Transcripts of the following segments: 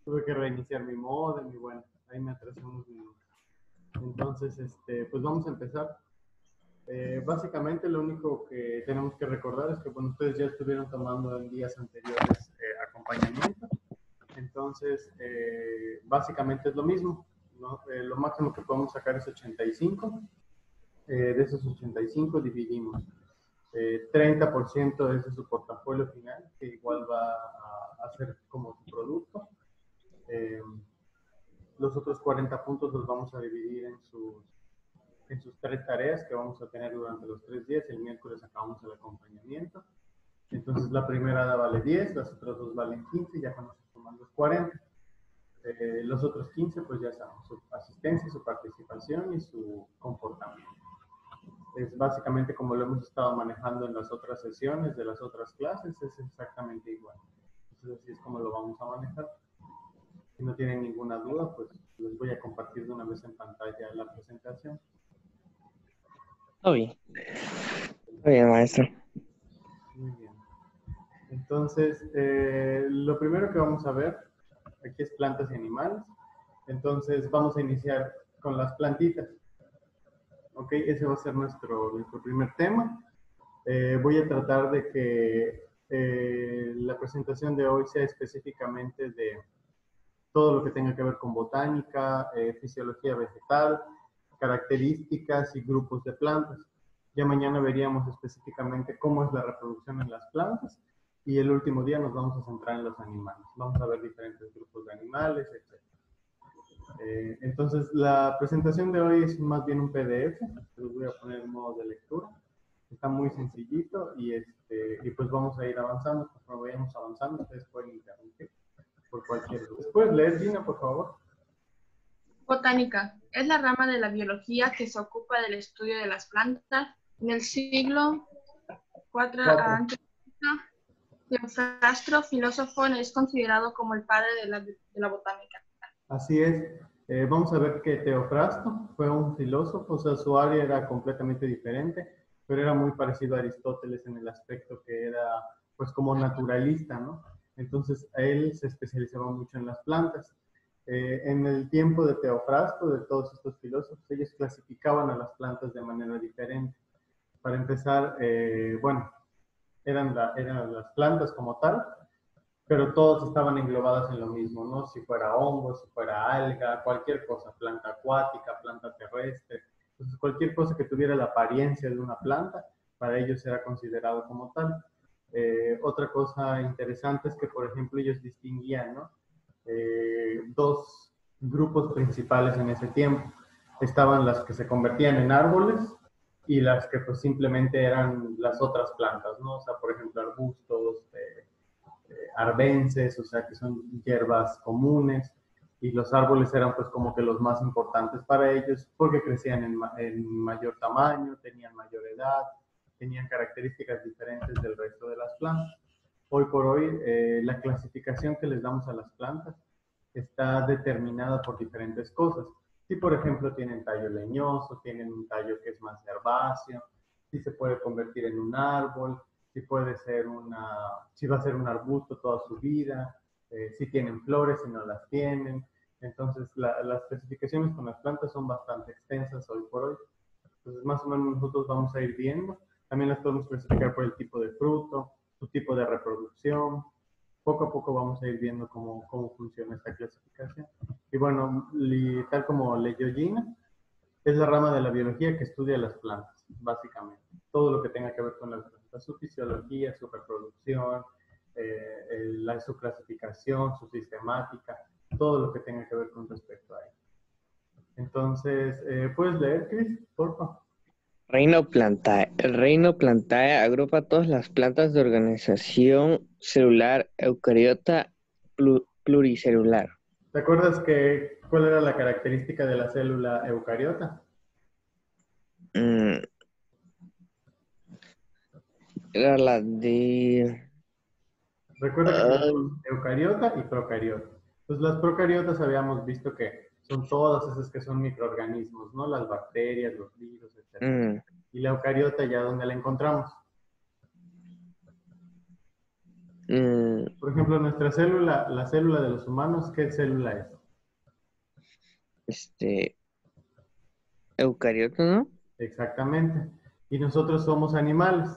tuve que reiniciar mi modem y bueno, ahí me atrasé unos minutos. Entonces, pues vamos a empezar. Básicamente lo único que tenemos que recordar es que bueno, ustedes ya estuvieron tomando en días anteriores acompañamiento. Entonces, básicamente es lo mismo, ¿no? Lo máximo que podemos sacar es 85. De esos 85 dividimos 30% es de su portafolio final, que igual va a ser como su producto. Los otros 40 puntos los vamos a dividir en sus 3 tareas que vamos a tener durante los 3 días. El miércoles acabamos el acompañamiento. Entonces la primera vale 10, las otras dos valen 15, ya cuando se toman los 40. Los otros 15 pues ya saben, su asistencia, su participación y su comportamiento. Es básicamente como lo hemos estado manejando en las otras sesiones de las otras clases, es exactamente igual. Entonces así es como lo vamos a manejar. Si no tienen ninguna duda, pues les voy a compartir de una vez en pantalla la presentación. Todo bien. Todo bien, maestro. Muy bien. Entonces, lo primero que vamos a ver aquí es plantas y animales. Entonces, vamos a iniciar con las plantitas. Ok, ese va a ser nuestro primer tema. Voy a tratar de que la presentación de hoy sea específicamente de todo lo que tenga que ver con botánica, fisiología vegetal, características y grupos de plantas. Ya mañana veríamos específicamente cómo es la reproducción en las plantas y el último día nos vamos a centrar en los animales. Vamos a ver diferentes grupos de animales, etc. Entonces, la presentación de hoy es más bien un PDF, los voy a poner en modo de lectura. Está muy sencillito y pues vamos a ir avanzando. Conforme vayamos avanzando, ustedes pueden interrumpir por cualquier duda. ¿Puedes leer, Gina, por favor? Botánica es la rama de la biología que se ocupa del estudio de las plantas. En el siglo IV a.C., Teofrastro, filósofo, es considerado como el padre de la botánica. Así es. Vamos a ver que Teofrasto fue un filósofo, o sea, su área era completamente diferente, pero era muy parecido a Aristóteles en el aspecto que era, pues, como naturalista, ¿no? Entonces, a él se especializaba mucho en las plantas. En el tiempo de Teofrasto, de todos estos filósofos, ellos clasificaban a las plantas de manera diferente. Para empezar, bueno, eran las plantas como tal, pero todas estaban englobadas en lo mismo, ¿no? Si fuera hongo, si fuera alga, cualquier cosa, planta acuática, planta terrestre. Entonces, cualquier cosa que tuviera la apariencia de una planta, para ellos era considerado como tal. Otra cosa interesante es que, por ejemplo, ellos distinguían, ¿no? Dos grupos principales en ese tiempo. Estaban las que se convertían en árboles y las que pues simplemente eran las otras plantas, ¿no? O sea, por ejemplo, arbustos, arbences, o sea, que son hierbas comunes, y los árboles eran pues como que los más importantes para ellos porque crecían en mayor tamaño, tenían mayor edad, tenían características diferentes del resto de las plantas. Hoy por hoy, la clasificación que les damos a las plantas está determinada por diferentes cosas. Si, por ejemplo, tienen tallo leñoso, tienen un tallo que es más herbáceo, si se puede convertir en un árbol, si puede ser si va a ser un arbusto toda su vida, si tienen flores, si no las tienen. Entonces, las especificaciones con las plantas son bastante extensas hoy por hoy. Entonces, más o menos nosotros vamos a ir viendo. También las podemos clasificar por el tipo de fruto, su tipo de reproducción. Poco a poco vamos a ir viendo cómo funciona esta clasificación. Y bueno, tal como leyó Gina, es la rama de la biología que estudia las plantas, básicamente. Todo lo que tenga que ver con las plantas, su fisiología, su reproducción, su clasificación, su sistemática, todo lo que tenga que ver con respecto a ello. Entonces, ¿puedes leer, Chris, por favor? Reino Plantae. El reino Plantae agrupa todas las plantas de organización celular eucariota pluricelular. ¿Te acuerdas cuál era la característica de la célula eucariota? Era la de... Recuerda que tenemos eucariota y procariota. Pues las procariotas habíamos visto que son todas esas que son microorganismos, ¿no? Las bacterias, los virus, etc. Y la eucariota ya, ¿dónde la encontramos? Mm, Por ejemplo, nuestra célula, la célula de los humanos, ¿qué célula es? este, eucariota, ¿no? Exactamente. Y nosotros somos animales.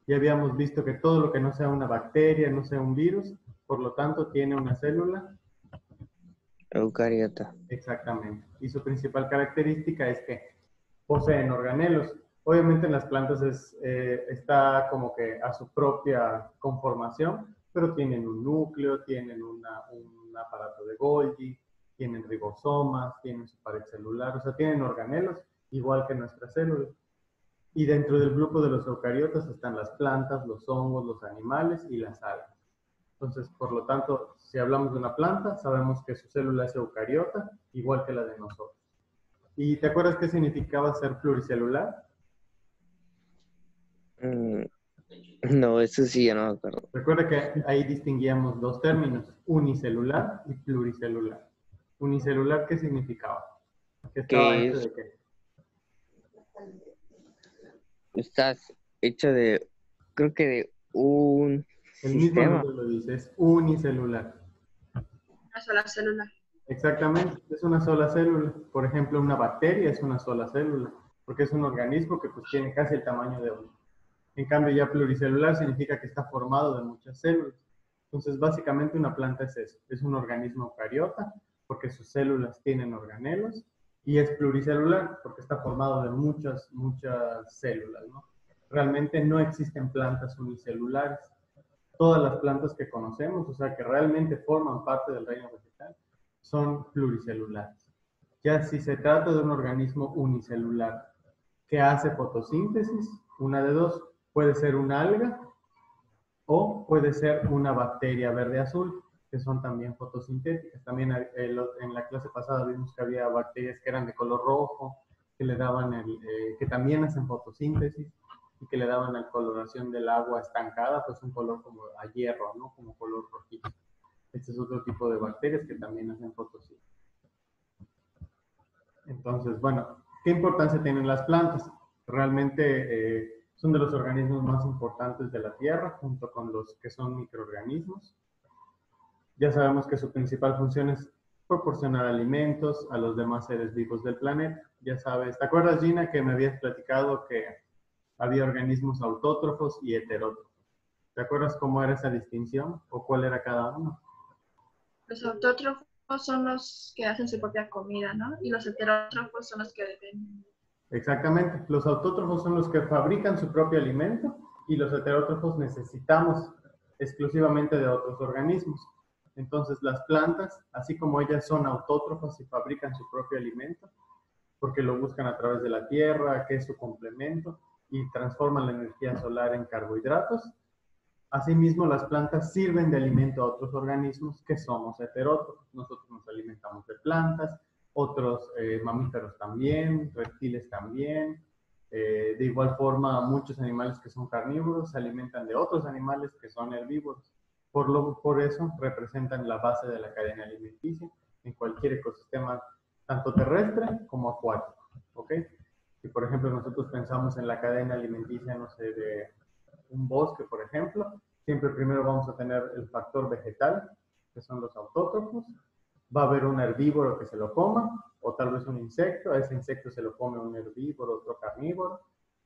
Ya habíamos visto que todo lo que no sea una bacteria, no sea un virus, por lo tanto tiene una célula. Eucariota. Exactamente. Y su principal característica es que poseen organelos. Obviamente en las plantas está como que a su propia conformación, pero tienen un núcleo, tienen un aparato de Golgi, tienen ribosomas, tienen su pared celular, o sea, tienen organelos igual que nuestras células. Y dentro del grupo de los eucariotas están las plantas, los hongos, los animales y las algas. Entonces, por lo tanto, si hablamos de una planta, sabemos que su célula es eucariota, igual que la de nosotros. ¿Y te acuerdas qué significaba ser pluricelular? Mm, no, eso sí, ya no me acuerdo. Recuerda que ahí distinguíamos dos términos, unicelular y pluricelular. Unicelular, ¿qué significaba? ¿Que estaba Que hecho es, de qué? estás hecho de, creo que de un El mismo sistema. nombre lo dice, es unicelular. Una sola célula. Exactamente, es una sola célula. Por ejemplo, una bacteria es una sola célula, porque es un organismo que pues tiene casi el tamaño de uno. En cambio, ya pluricelular significa que está formado de muchas células. Entonces, básicamente una planta es eso, es un organismo eucariota, porque sus células tienen organelos, y es pluricelular, porque está formado de muchas células, ¿no? Realmente no existen plantas unicelulares. Todas las plantas que conocemos, o sea, que realmente forman parte del reino vegetal, son pluricelulares. Ya si se trata de un organismo unicelular que hace fotosíntesis, una de dos, puede ser una alga o puede ser una bacteria verde azul, que son también fotosintéticas. También en la clase pasada vimos que había bacterias que eran de color rojo, que le daban que también hacen fotosíntesis y que le daban la coloración del agua estancada, pues un color como a hierro, ¿no? Como color rojizo. Este es otro tipo de bacterias que también hacen fotosíntesis. Entonces, bueno, ¿qué importancia tienen las plantas? Realmente son de los organismos más importantes de la Tierra, junto con los que son microorganismos. Ya sabemos que su principal función es proporcionar alimentos a los demás seres vivos del planeta. Ya sabes, ¿te acuerdas, Gina, que me habías platicado que había organismos autótrofos y heterótrofos? ¿Te acuerdas cómo era esa distinción o cuál era cada uno? Los autótrofos son los que hacen su propia comida, ¿no? Y los heterótrofos son los que dependen. Exactamente. Los autótrofos son los que fabrican su propio alimento y los heterótrofos necesitamos exclusivamente de otros organismos. Entonces, las plantas, así como ellas son autótrofas y fabrican su propio alimento, porque lo buscan a través de la tierra, que es su complemento, y transforman la energía solar en carbohidratos, asimismo las plantas sirven de alimento a otros organismos que somos heterótrofos. Nosotros nos alimentamos de plantas, otros mamíferos también, reptiles también. De igual forma, muchos animales que son carnívoros se alimentan de otros animales que son herbívoros. Por eso representan la base de la cadena alimenticia en cualquier ecosistema, tanto terrestre como acuático. ¿Ok? Si por ejemplo nosotros pensamos en la cadena alimenticia, no sé, de un bosque, por ejemplo, siempre primero vamos a tener el factor vegetal, que son los autótrofos. Va a haber un herbívoro que se lo coma, o tal vez un insecto. A ese insecto se lo come un herbívoro, otro carnívoro.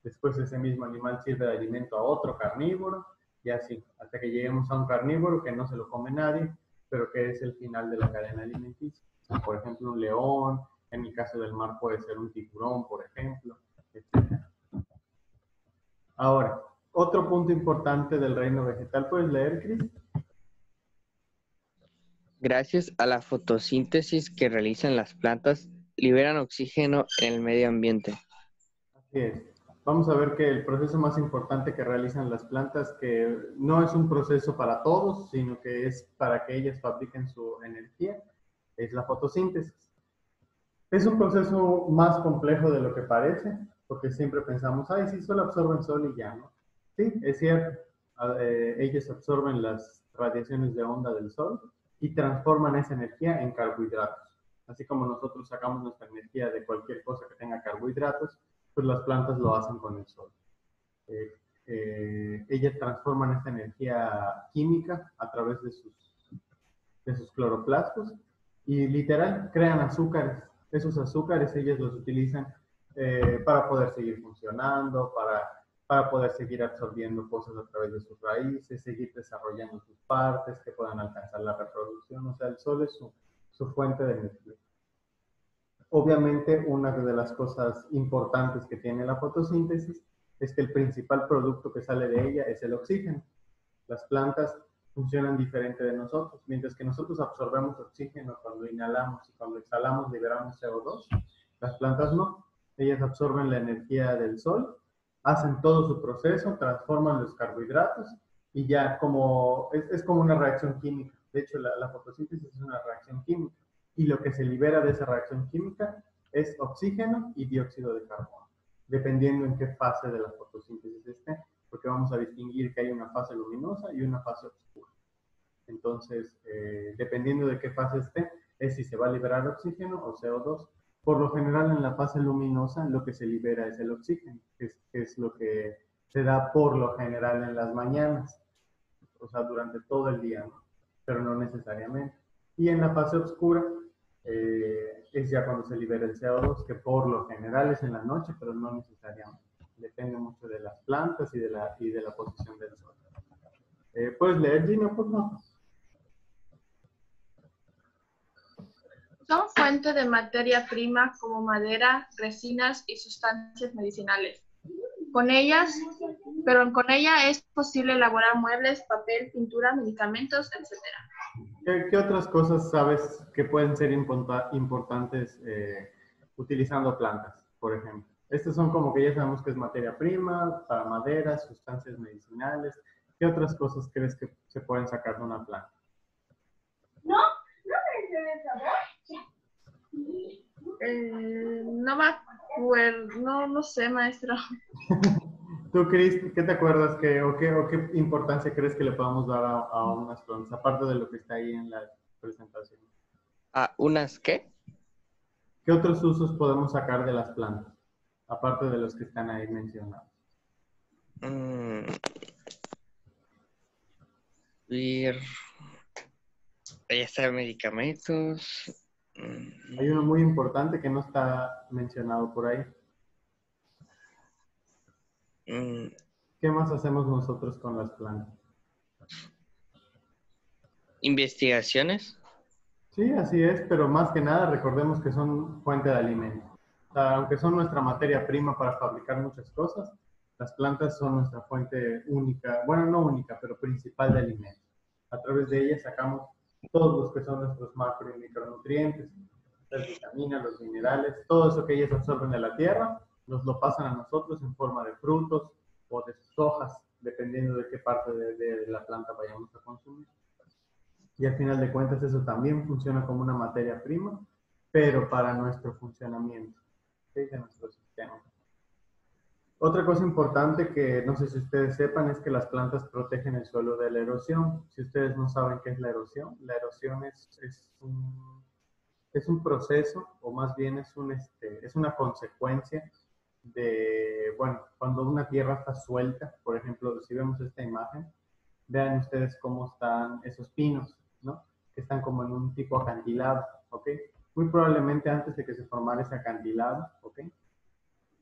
Después ese mismo animal sirve de alimento a otro carnívoro, y así, hasta que lleguemos a un carnívoro que no se lo come nadie, pero que es el final de la cadena alimenticia. Por ejemplo, un león, en el caso del mar puede ser un tiburón, por ejemplo, etc. Ahora, otro punto importante del reino vegetal, ¿puedes leer, Cris? Gracias a la fotosíntesis que realizan las plantas, liberan oxígeno en el medio ambiente. Así es. Vamos a ver que el proceso más importante que realizan las plantas, que no es un proceso para todos, sino que es para que ellas fabriquen su energía, es la fotosíntesis. Es un proceso más complejo de lo que parece, porque siempre pensamos, ay, sí, solo absorben sol y ya, ¿no? Sí, es cierto. Ellos absorben las radiaciones de onda del sol y transforman esa energía en carbohidratos. Así como nosotros sacamos nuestra energía de cualquier cosa que tenga carbohidratos, pues las plantas lo hacen con el sol. Eh, ellas transforman esta energía química a través de sus cloroplastos y literal crean azúcares. Esos azúcares ellas los utilizan para poder seguir funcionando, para poder seguir absorbiendo cosas a través de sus raíces, seguir desarrollando sus partes que puedan alcanzar la reproducción. O sea, el sol es su fuente de energía. Obviamente, una de las cosas importantes que tiene la fotosíntesis es que el principal producto que sale de ella es el oxígeno. Las plantas funcionan diferente de nosotros. Mientras que nosotros absorbemos oxígeno cuando inhalamos y cuando exhalamos liberamos CO2, las plantas no. Ellas absorben la energía del sol, hacen todo su proceso, transforman los carbohidratos y ya es como una reacción química. De hecho, la fotosíntesis es una reacción química y lo que se libera de esa reacción química es oxígeno y dióxido de carbono, dependiendo en qué fase de la fotosíntesis esté, porque vamos a distinguir que hay una fase luminosa y una fase oscura. Entonces, dependiendo de qué fase esté, es si se va a liberar oxígeno o CO2. Por lo general, en la fase luminosa, lo que se libera es el oxígeno, que es lo que se da por lo general en las mañanas, o sea, durante todo el día, ¿no? Pero no necesariamente. Y en la fase oscura, es ya cuando se libera el CO2, que por lo general es en la noche, pero no necesariamente. Depende mucho de las plantas y de la posición del sol. ¿Puedes leer, Gino, por favor? Son fuente de materia prima como madera, resinas y sustancias medicinales. Con ella es posible elaborar muebles, papel, pintura, medicamentos, etc. ¿Qué otras cosas sabes que pueden ser importantes utilizando plantas, por ejemplo? Estas son como que ya sabemos que es materia prima, para madera, sustancias medicinales. ¿Qué otras cosas crees que se pueden sacar de una planta? No me acuerdo, no sé, maestro. ¿Tú, Cris, qué te acuerdas o qué importancia crees que le podamos dar a unas plantas, aparte de lo que está ahí en la presentación? ¿A unas qué? ¿Qué otros usos podemos sacar de las plantas, aparte de los que están ahí mencionados? Ahí están medicamentos. Hay uno muy importante que no está mencionado por ahí. ¿Qué más hacemos nosotros con las plantas? ¿Investigaciones? Sí, así es, pero más que nada recordemos que son fuente de alimento. O sea, aunque son nuestra materia prima para fabricar muchas cosas, las plantas son nuestra fuente única, bueno, no única, pero principal de alimento. A través de ellas sacamos todos los que son nuestros macro y micronutrientes, las vitaminas, los minerales, todo eso que ellas absorben de la tierra, nos lo pasan a nosotros en forma de frutos o de sus hojas, dependiendo de qué parte de la planta vayamos a consumir. Y al final de cuentas eso también funciona como una materia prima, pero para nuestro funcionamiento, ¿sí? De nuestro sistema. Otra cosa importante que no sé si ustedes sepan es que las plantas protegen el suelo de la erosión. Si ustedes no saben qué es la erosión es un proceso, o más bien es una consecuencia de, bueno, cuando una tierra está suelta. Por ejemplo, si vemos esta imagen, vean ustedes cómo están esos pinos, ¿no? Que están como en un tipo acantilado, ¿ok? Muy probablemente antes de que se formara ese acantilado, ¿ok?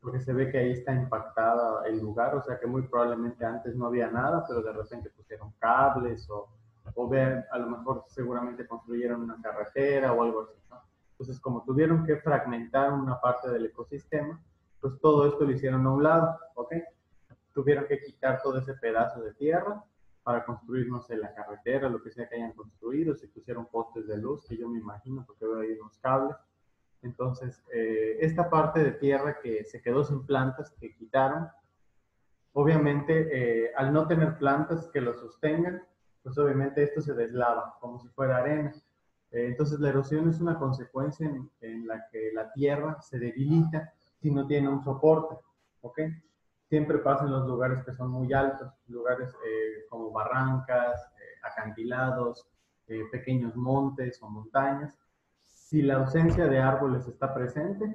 Porque se ve que ahí está impactada el lugar, o sea que muy probablemente antes no había nada, pero de repente pusieron cables o vean, a lo mejor seguramente construyeron una carretera o algo así, ¿no? Entonces, como tuvieron que fragmentar una parte del ecosistema, pues todo esto lo hicieron a un lado, ¿ok? Tuvieron que quitar todo ese pedazo de tierra para construir, no sé, la carretera, lo que sea que hayan construido, se pusieron postes de luz, que yo me imagino, porque veo ahí unos cables. Entonces, esta parte de tierra que se quedó sin plantas, que quitaron, obviamente, al no tener plantas que lo sostengan, pues obviamente esto se deslava, como si fuera arena. Entonces, la erosión es una consecuencia en la que la tierra se debilita si no tiene un soporte, ¿ok? Siempre pasa en los lugares que son muy altos, lugares como barrancas, acantilados, pequeños montes o montañas. Si la ausencia de árboles está presente,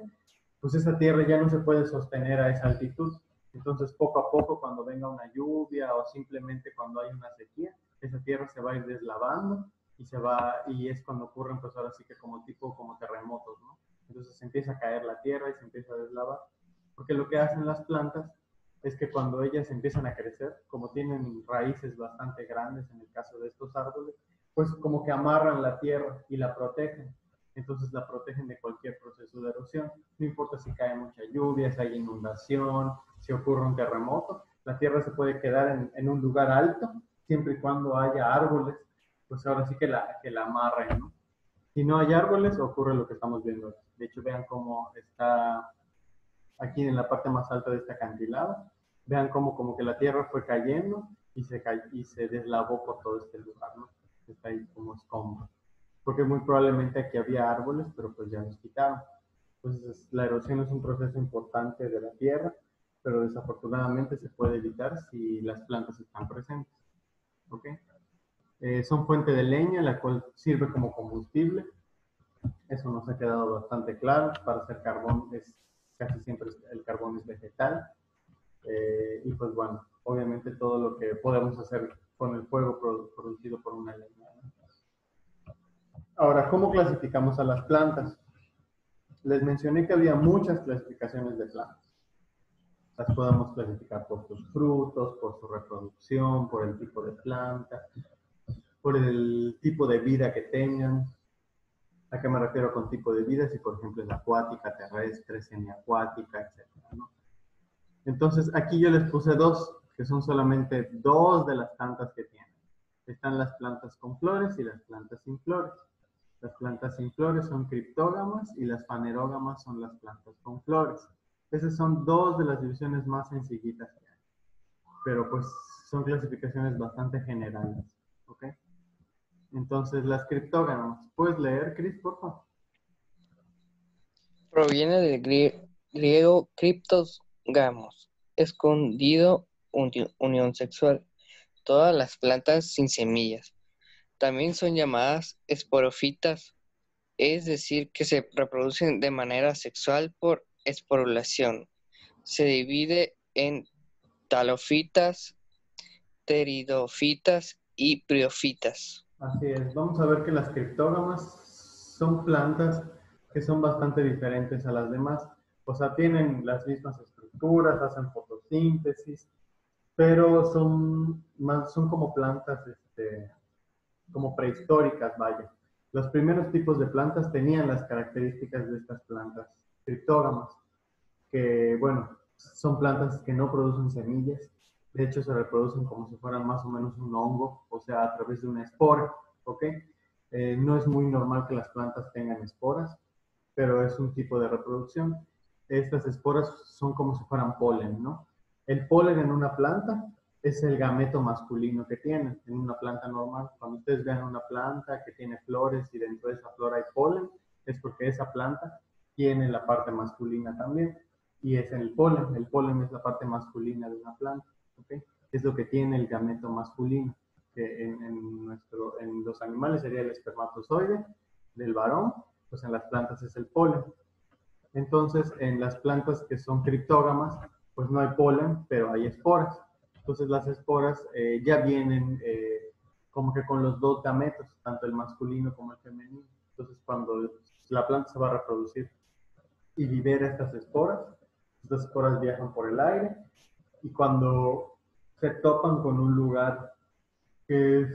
pues esa tierra ya no se puede sostener a esa altitud. Entonces, poco a poco, cuando venga una lluvia o simplemente cuando hay una sequía, esa tierra se va a ir deslavando y es cuando ocurren, pues ahora sí que como terremotos, ¿no? Entonces se empieza a caer la tierra y se empieza a deslavar, porque lo que hacen las plantas es que cuando ellas empiezan a crecer, como tienen raíces bastante grandes en el caso de estos árboles, pues como que amarran la tierra y la protegen. Entonces la protegen de cualquier proceso de erosión. No importa si cae mucha lluvia, si hay inundación, si ocurre un terremoto, la tierra se puede quedar en un lugar alto, siempre y cuando haya árboles, pues ahora sí que la amarren, ¿no? Si no hay árboles, ocurre lo que estamos viendo aquí. De hecho, vean cómo está aquí en la parte más alta de este acantilado. Vean cómo como que la tierra fue cayendo y se deslavó por todo este lugar, ¿no? Está ahí como escombro. Porque muy probablemente aquí había árboles, pero pues ya los quitaron. Entonces, la erosión es un proceso importante de la tierra, pero desafortunadamente se puede evitar si las plantas están presentes. ¿Ok? Son fuente de leña, la cual sirve como combustible. Eso nos ha quedado bastante claro. Para hacer carbón, casi siempre el carbón es vegetal. Y pues bueno, obviamente todo lo que podemos hacer con el fuego producido por una leña, ¿no? Ahora, ¿cómo clasificamos a las plantas? Les mencioné que había muchas clasificaciones de plantas. Las podemos clasificar por sus frutos, por su reproducción, por el tipo de planta, por el tipo de vida que tengan. ¿A qué me refiero con tipo de vida? Si por ejemplo es acuática, terrestre, semiacuática, etc., ¿no? Entonces aquí yo les puse dos, que son solamente dos de las plantas que tienen. Están las plantas con flores y las plantas sin flores. Las plantas sin flores son criptógamas y las fanerógamas son las plantas con flores. Esas son dos de las divisiones más sencillitas que hay. Pero pues son clasificaciones bastante generales. ¿Ok? Entonces, las criptógamas. ¿Puedes leer, Cris, por favor? Proviene del griego criptos gamos, escondido, unión sexual. Todas las plantas sin semillas. También son llamadas esporófitas, es decir, que se reproducen de manera sexual por esporulación. Se divide en talófitas, pteridófitas y briófitas. Así es. Vamos a ver que las criptógamas son plantas que son bastante diferentes a las demás. O sea, tienen las mismas estructuras, hacen fotosíntesis, pero son como plantas, como prehistóricas, vaya. Los primeros tipos de plantas tenían las características de estas plantas criptógamas, que, bueno, son plantas que no producen semillas. De hecho, se reproducen como si fueran más o menos un hongo, o sea, a través de una espora, ¿ok? No es muy normal que las plantas tengan esporas, pero es un tipo de reproducción. Estas esporas son como si fueran polen, ¿no? El polen en una planta es el gameto masculino que tiene en una planta normal. Cuando ustedes vean una planta que tiene flores y dentro de esa flor hay polen, es porque esa planta tiene la parte masculina también. Y es el polen. El polen es la parte masculina de una planta. ¿Okay? Es lo que tiene el gameto masculino, que en los animales sería el espermatozoide del varón, pues en las plantas es el polen. Entonces, en las plantas que son criptógamas, pues no hay polen, pero hay esporas. Entonces, las esporas ya vienen como que con los dos gametos, tanto el masculino como el femenino. Entonces, cuando la planta se va a reproducir y libera estas esporas viajan por el aire y cuando se topan con un lugar que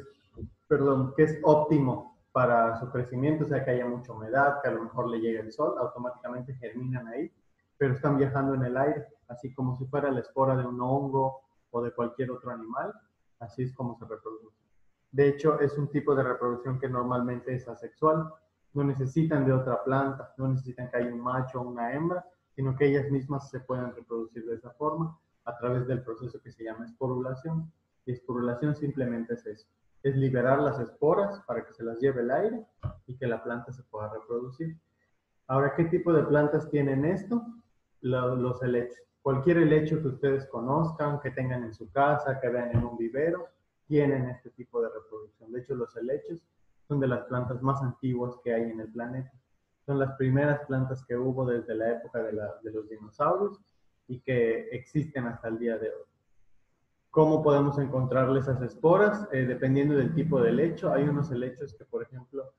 que es óptimo para su crecimiento, o sea, que haya mucha humedad, que a lo mejor le llegue el sol, automáticamente germinan ahí, pero están viajando en el aire, así como si fuera la espora de un hongo o de cualquier otro animal, así es como se reproduce. De hecho, es un tipo de reproducción que normalmente es asexual, no necesitan de otra planta, no necesitan que haya un macho o una hembra, sino que ellas mismas se pueden reproducir de esa forma a través del proceso que se llama esporulación. Y esporulación simplemente es eso, es liberar las esporas para que se las lleve el aire y que la planta se pueda reproducir. Ahora, ¿qué tipo de plantas tienen esto? Los helechos. Cualquier helecho que ustedes conozcan, que tengan en su casa, que vean en un vivero, tienen este tipo de reproducción. De hecho, los helechos son de las plantas más antiguas que hay en el planeta. Son las primeras plantas que hubo desde la época de los dinosaurios y que existen hasta el día de hoy. ¿Cómo podemos encontrarle esas esporas? Dependiendo del tipo de helecho. Hay unos helechos que, por ejemplo,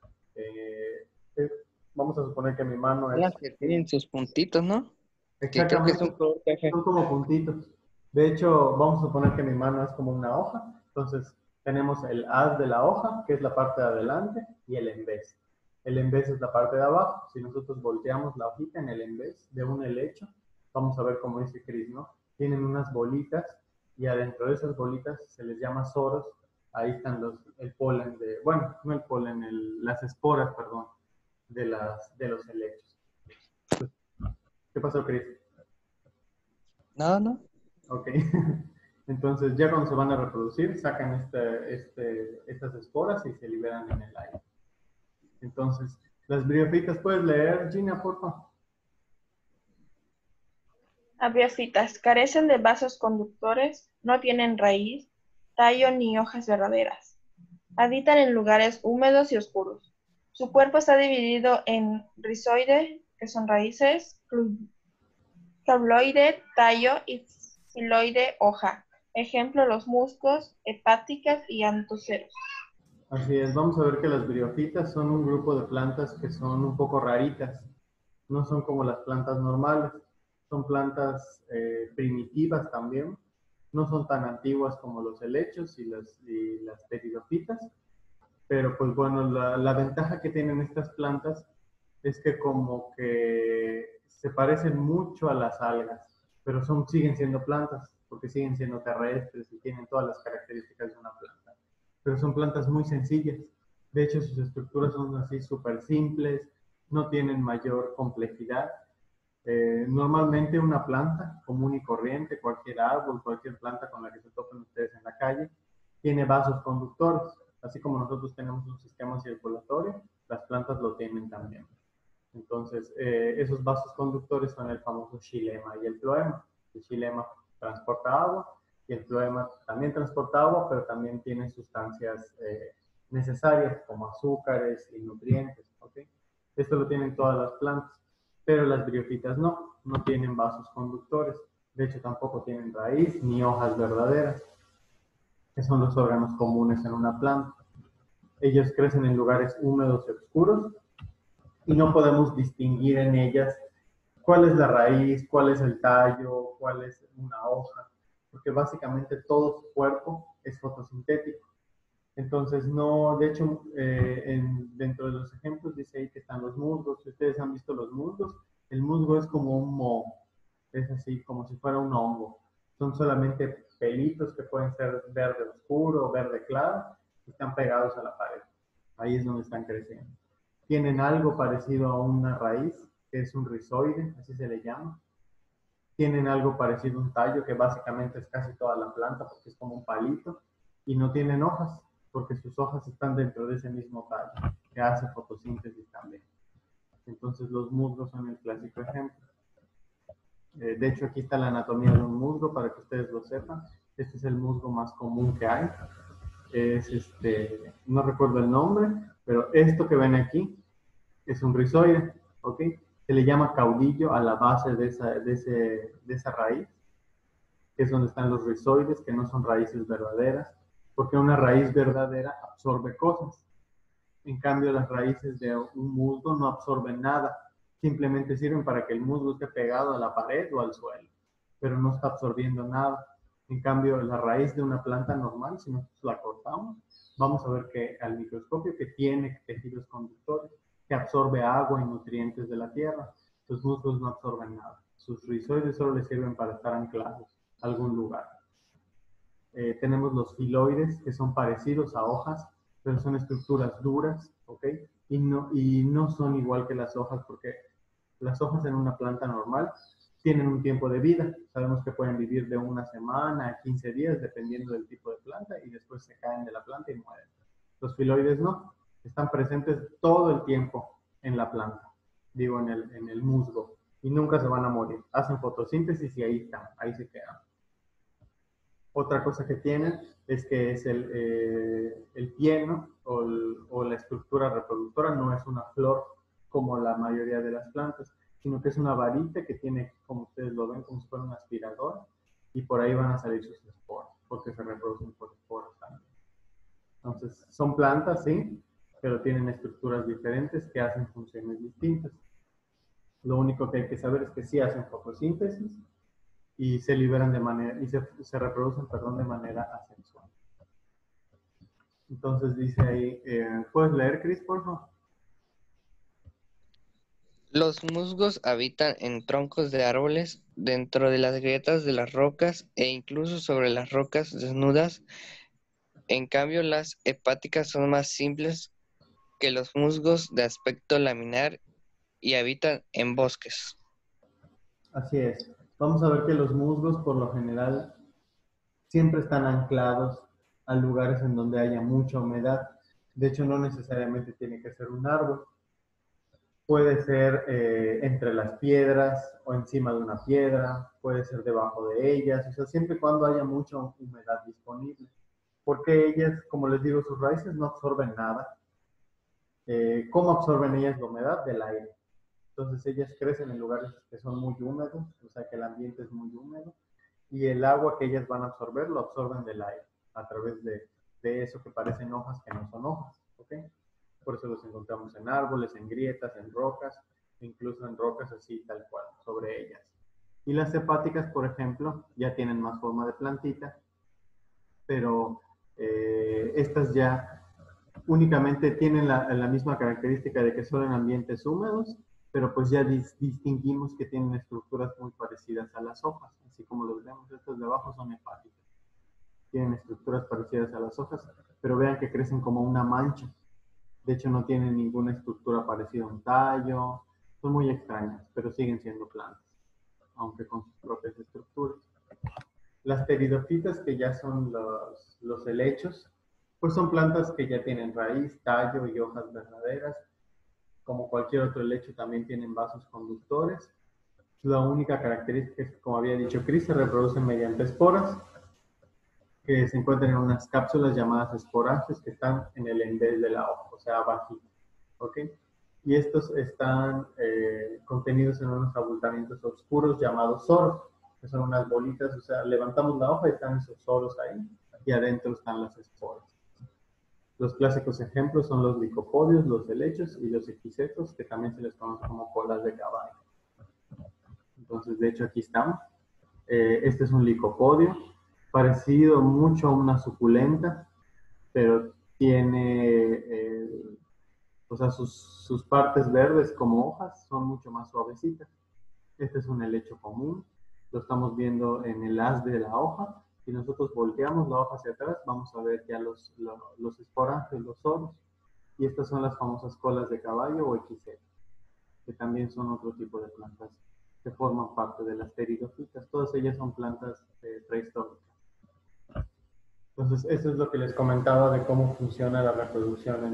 vamos a suponer que mi mano es... Las que tienen sus puntitos, ¿no? Que creo que es Exactamente, un color café. son como puntitos. De hecho, vamos a suponer que mi mano es como una hoja. Entonces, tenemos el haz de la hoja, que es la parte de adelante, y el embés. El embés es la parte de abajo. Si nosotros volteamos la hojita en el embés de un helecho, vamos a ver como dice Cris, ¿no? Tienen unas bolitas y adentro de esas bolitas se les llama soros. Ahí están el polen de, bueno, no el polen, las esporas, perdón, de los helechos. ¿Qué pasó, Cris? No, no. Ok. Entonces, ya cuando se van a reproducir, sacan estas esporas y se liberan en el aire. Entonces, las briofitas, ¿puedes leer, Gina, por favor? Las briofitas carecen de vasos conductores, no tienen raíz, tallo ni hojas verdaderas. Habitan en lugares húmedos y oscuros. Su cuerpo está dividido en rizoide, que son raíces, cauloide, tallo y filoide, hoja. Ejemplo, los musgos, hepáticas y antoceros. Así es, vamos a ver que las briofitas son un grupo de plantas que son un poco raritas. No son como las plantas normales. Son plantas primitivas también. No son tan antiguas como los helechos y las pteridofitas. Pero pues bueno, la ventaja que tienen estas plantas es que como que se parecen mucho a las algas, pero siguen siendo plantas, porque siguen siendo terrestres y tienen todas las características de una planta. Pero son plantas muy sencillas. De hecho, sus estructuras son así súper simples, no tienen mayor complejidad. Normalmente una planta común y corriente, cualquier árbol, cualquier planta con la que se topen ustedes en la calle, tiene vasos conductores. Así como nosotros tenemos un sistema circulatorio, las plantas lo tienen también. Entonces, esos vasos conductores son el famoso xilema y el floema. El xilema transporta agua y el floema también transporta agua, pero también tiene sustancias necesarias como azúcares y nutrientes. ¿Okay? Esto lo tienen todas las plantas, pero las briofitas no tienen vasos conductores. De hecho, tampoco tienen raíz ni hojas verdaderas, que son los órganos comunes en una planta. Ellos crecen en lugares húmedos y oscuros y no podemos distinguir en ellas cuál es la raíz, cuál es el tallo, cuál es una hoja, porque básicamente todo su cuerpo es fotosintético. Entonces, no, de hecho, dentro de los ejemplos dice ahí que están los musgos. Si ustedes han visto los musgos, el musgo es como un moho, es así, como si fuera un hongo. Son solamente pelitos que pueden ser verde oscuro o verde claro, y están pegados a la pared. Ahí es donde están creciendo. Tienen algo parecido a una raíz, que es un rizoide, así se le llama. Tienen algo parecido a un tallo, que básicamente es casi toda la planta, porque es como un palito. Y no tienen hojas, porque sus hojas están dentro de ese mismo tallo, que hace fotosíntesis también. Entonces los musgos son el clásico ejemplo. De hecho, aquí está la anatomía de un musgo para que ustedes lo sepan. Este es el musgo más común que hay. Es no recuerdo el nombre, pero esto que ven aquí es un rizoide, ¿ok? Se le llama caudillo a la base de esa raíz, que es donde están los rizoides, que no son raíces verdaderas, porque una raíz verdadera absorbe cosas. En cambio, las raíces de un musgo no absorben nada, simplemente sirven para que el musgo esté pegado a la pared o al suelo, pero no está absorbiendo nada. En cambio, la raíz de una planta normal, si nosotros la cortamos, vamos a ver que al microscopio que tiene tejidos conductores, que absorbe agua y nutrientes de la tierra. Los musgos no absorben nada. Sus rizoides solo les sirven para estar anclados a algún lugar. Tenemos los filoides, que son parecidos a hojas, pero son estructuras duras, ¿ok? Y no son igual que las hojas, porque las hojas en una planta normal tienen un tiempo de vida. Sabemos que pueden vivir de una semana a 15 días, dependiendo del tipo de planta, y después se caen de la planta y mueren. Los filoides no, están presentes todo el tiempo en la planta, digo, en el musgo, y nunca se van a morir. Hacen fotosíntesis y ahí están, ahí se quedan. Otra cosa que tienen es que es el pie, ¿no? o la estructura reproductora no es una flor como la mayoría de las plantas. sino que es una varita que tiene, como ustedes lo ven, como si fuera una aspiradora, y por ahí van a salir sus esporas, porque se reproducen por esporas también. Entonces, son plantas, sí, pero tienen estructuras diferentes que hacen funciones distintas. Lo único que hay que saber es que sí hacen fotosíntesis y se liberan de manera, y se reproducen, perdón, de manera asexual. Entonces dice ahí, ¿puedes leer, Cris, por favor? Los musgos habitan en troncos de árboles, dentro de las grietas de las rocas e incluso sobre las rocas desnudas. En cambio, las hepáticas son más simples que los musgos de aspecto laminar y habitan en bosques. Así es. Vamos a ver que los musgos, por lo general, siempre están anclados a lugares en donde haya mucha humedad. De hecho, no necesariamente tiene que ser un árbol. Puede ser entre las piedras o encima de una piedra, puede ser debajo de ellas, o sea, siempre y cuando haya mucha humedad disponible. Porque ellas, como les digo, sus raíces no absorben nada. ¿Cómo absorben ellas la humedad? Del aire. Entonces ellas crecen en lugares que son muy húmedos, o sea que el ambiente es muy húmedo, y el agua que ellas van a absorber lo absorben del aire, a través de eso que parecen hojas que no son hojas, ¿ok? Por eso los encontramos en árboles, en grietas, en rocas, incluso en rocas así tal cual, sobre ellas. Y las hepáticas, por ejemplo, ya tienen más forma de plantita, pero estas ya únicamente tienen la misma característica de que son en ambientes húmedos, pero pues ya distinguimos que tienen estructuras muy parecidas a las hojas, así como los vemos, estos de abajo son hepáticas. Tienen estructuras parecidas a las hojas, pero vean que crecen como una mancha. De hecho, no tienen ninguna estructura parecida a un tallo. Son muy extrañas, pero siguen siendo plantas, aunque con sus propias estructuras. Las pteridofitas, que ya son los helechos, pues son plantas que ya tienen raíz, tallo y hojas verdaderas. Como cualquier otro helecho, también tienen vasos conductores. La única característica es que, como había dicho Cris, se reproducen mediante esporas, que se encuentran en unas cápsulas llamadas esporangios que están en el endel de la hoja, o sea, abajito, ¿ok? Y estos están contenidos en unos abultamientos oscuros llamados soros, que son unas bolitas, o sea, levantamos la hoja y están esos soros ahí, y adentro están las esporas. Los clásicos ejemplos son los licopodios, los helechos y los equisetos, que también se les conoce como colas de caballo. Entonces, de hecho, aquí estamos. Este es un licopodio, parecido mucho a una suculenta, pero tiene, o sea, sus partes verdes como hojas son mucho más suavecitas. Este es un helecho común, lo estamos viendo en el haz de la hoja. Si nosotros volteamos la hoja hacia atrás, vamos a ver ya los esporangios, los soros. Y estas son las famosas colas de caballo o equisetas, que también son otro tipo de plantas que forman parte de las pteridofitas. Todas ellas son plantas prehistóricas. Entonces, eso es lo que les comentaba de cómo funciona la reproducción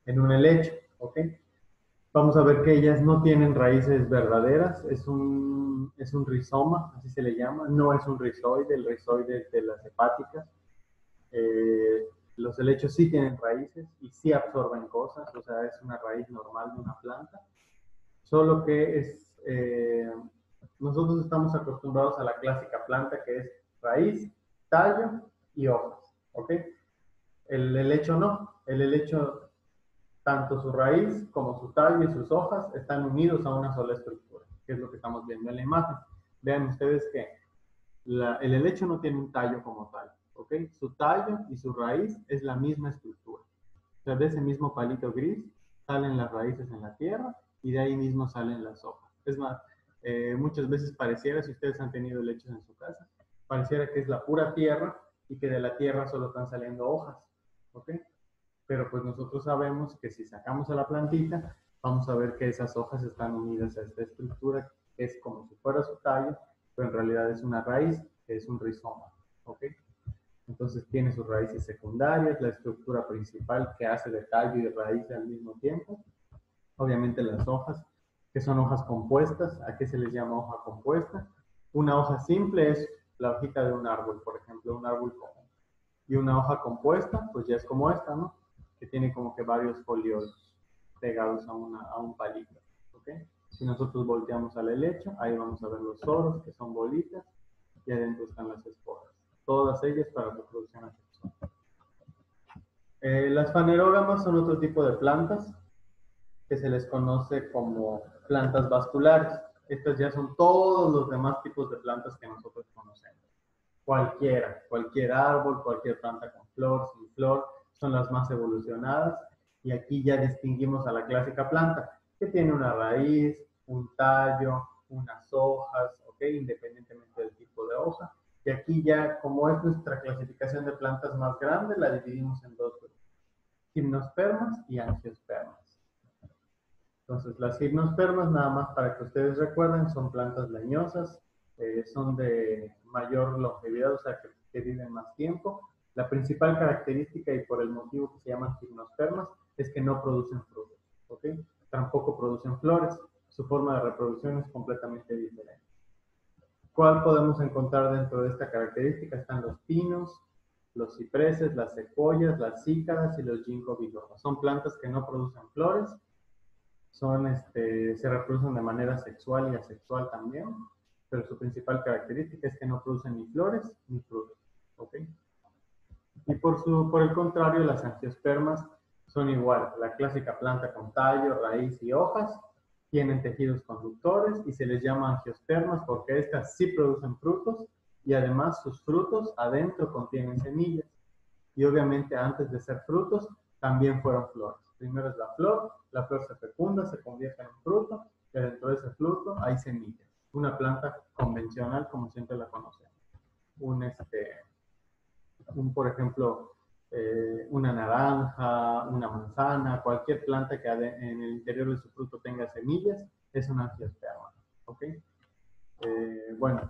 en un helecho, ¿ok? Vamos a ver que ellas no tienen raíces verdaderas, es un rizoma, así se le llama, no es un rizoide, el rizoide de las hepáticas. Los helechos sí tienen raíces y sí absorben cosas, o sea, es una raíz normal de una planta, solo que nosotros estamos acostumbrados a la clásica planta que es raíz, tallo y hojas, ¿ok? El helecho no, el helecho, tanto su raíz como su tallo y sus hojas están unidos a una sola estructura, que es lo que estamos viendo en la imagen. Vean ustedes que el helecho no tiene un tallo como tal, ¿ok? Su tallo y su raíz es la misma estructura. O sea, de ese mismo palito gris salen las raíces en la tierra y de ahí mismo salen las hojas. Es más, muchas veces pareciera, si ustedes han tenido helechos en su casa, pareciera que es la pura tierra y que de la tierra solo están saliendo hojas, ¿ok? Pero pues nosotros sabemos que si sacamos a la plantita, vamos a ver que esas hojas están unidas a esta estructura, que es como si fuera su tallo, pero en realidad es una raíz, que es un rizoma, ¿ok? Entonces tiene sus raíces secundarias, la estructura principal que hace de tallo y de raíz al mismo tiempo. Obviamente las hojas, que son hojas compuestas. ¿A qué se les llama hoja compuesta? Una hoja simple es la hojita de un árbol, por ejemplo, un árbol común. Y una hoja compuesta, pues ya es como esta, ¿no? Que tiene como que varios foliolos pegados a un palito, ¿ok? Si nosotros volteamos al helecho, ahí vamos a ver los soros, que son bolitas, y adentro están las esporas. Todas ellas para reproducción asexual. Las fanerógamas son otro tipo de plantas que se les conoce como plantas vasculares. Estas ya son todos los demás tipos de plantas que nosotros conocemos. Cualquier árbol, cualquier planta con flor, sin flor, son las más evolucionadas. Y aquí ya distinguimos a la clásica planta, que tiene una raíz, un tallo, unas hojas, ¿ok? Independientemente del tipo de hoja. Y aquí ya, como es nuestra clasificación de plantas más grande, la dividimos en dos grupos: gimnospermas y angiospermas. Entonces, las gimnospermas, nada más para que ustedes recuerden, son plantas leñosas, son de mayor longevidad, o sea, que viven más tiempo. La principal característica, y por el motivo que se llaman gimnospermas, es que no producen frutos, ¿ok? Tampoco producen flores. Su forma de reproducción es completamente diferente. ¿Cuál podemos encontrar dentro de esta característica? Están los pinos, los cipreses, las secuoyas, las cícadas y los ginkgo biloba. Son plantas que no producen flores, se reproducen de manera sexual y asexual también, pero su principal característica es que no producen ni flores ni frutos, ¿ok? Y por el contrario, las angiospermas son igual, la clásica planta con tallo, raíz y hojas, tienen tejidos conductores y se les llama angiospermas porque estas sí producen frutos y además sus frutos adentro contienen semillas. Y obviamente antes de ser frutos también fueron flores. Primero es la flor se fecunda, se convierte en un fruto y dentro de ese fruto hay semillas. Una planta convencional como siempre la conocemos. Por ejemplo, una naranja, una manzana, cualquier planta que en el interior de su fruto tenga semillas, es una angiosperma, ¿ok? Bueno,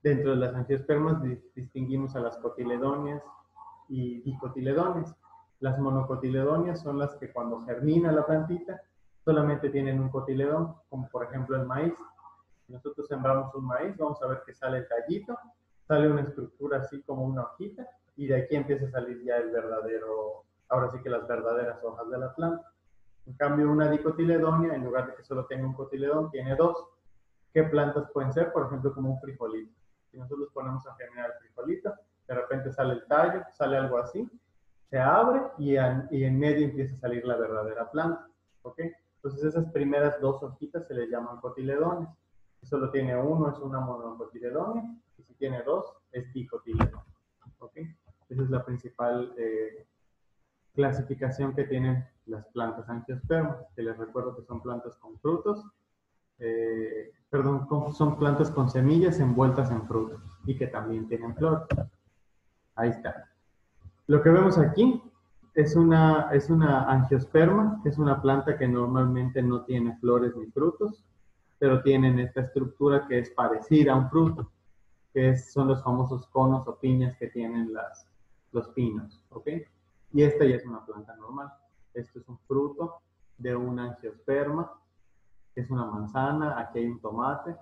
dentro de las angiospermas distinguimos a las cotiledóneas y dicotiledóneas. Las monocotiledóneas son las que cuando germina la plantita solamente tienen un cotiledón, como por ejemplo el maíz. Si nosotros sembramos un maíz, vamos a ver que sale el tallito, sale una estructura así como una hojita, y de aquí empieza a salir ya ahora sí que las verdaderas hojas de la planta. En cambio, una dicotiledónea, en lugar de que solo tenga un cotiledón, tiene dos. ¿Qué plantas pueden ser? Por ejemplo, como un frijolito. Si nosotros ponemos a germinar el frijolito, de repente sale el tallo, sale algo así, se abre y en medio empieza a salir la verdadera planta, ¿ok? Entonces esas primeras dos hojitas se les llaman cotiledones. Si solo tiene uno es una monocotiledonia y si tiene dos es dicotiledón, ¿ok? Esa es la principal clasificación que tienen las plantas angiospermas, que les recuerdo que son plantas con frutos, son plantas con semillas envueltas en frutos y que también tienen flor. Ahí está. Lo que vemos aquí es una angiosperma, que es una planta que normalmente no tiene flores ni frutos, pero tienen esta estructura que es parecida a un fruto, que son los famosos conos o piñas que tienen los pinos, ¿ok? Y esta ya es una planta normal. Esto es un fruto de una angiosperma, que es una manzana. Aquí hay un tomate.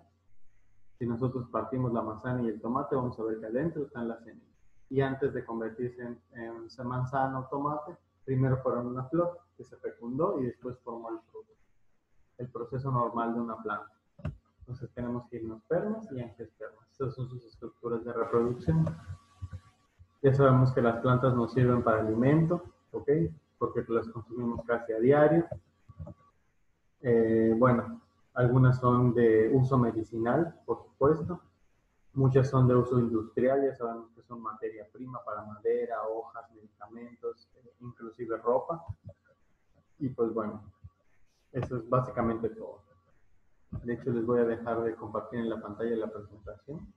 Si nosotros partimos la manzana y el tomate, vamos a ver que adentro están las semillas. Y antes de convertirse en manzana o tomate, primero fueron una flor que se fecundó y después formó el fruto. El proceso normal de una planta. Entonces tenemos gimnospermas y angiospermas. Esas son sus estructuras de reproducción. Ya sabemos que las plantas nos sirven para alimento, ¿ok? Porque las consumimos casi a diario. Bueno, algunas son de uso medicinal, por supuesto. Muchas son de uso industrial, ya sabemos que son materia prima para madera, hojas, medicamentos, inclusive ropa. Y pues bueno, eso es básicamente todo. De hecho, les voy a dejar de compartir en la pantalla la presentación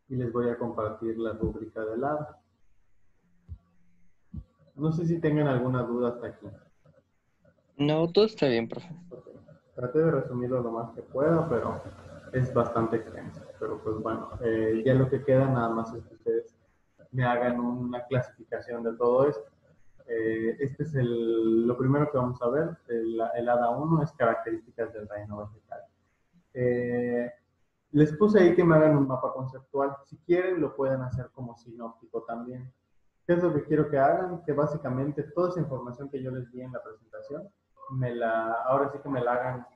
y les voy a compartir la rúbrica del lado. No sé si tengan alguna duda hasta aquí. No, todo está bien, profe. Okay. Traté de resumirlo lo más que pueda, pero es bastante extenso. Pero pues bueno, ya lo que queda nada más es que ustedes me hagan una clasificación de todo esto. Este es lo primero que vamos a ver. El ADA 1 es características del reino vegetal. Les puse ahí que me hagan un mapa conceptual. Si quieren, lo pueden hacer como sinóptico también. ¿Qué es lo que quiero que hagan? Que básicamente toda esa información que yo les di en la presentación ahora sí que me la hagan,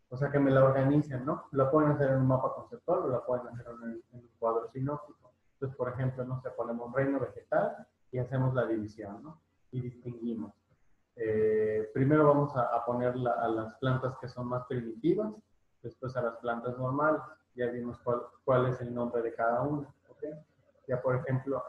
o sea, que me la organicen, ¿no? La pueden hacer en un mapa conceptual o la pueden hacer en un cuadro sinóptico. Entonces, por ejemplo, no sé, ponemos reino vegetal y hacemos la división, ¿no? Y distinguimos. Primero vamos a poner a las plantas que son más primitivas, después a las plantas normales. Ya vimos cuál es el nombre de cada una, ¿ok? Ya, por ejemplo,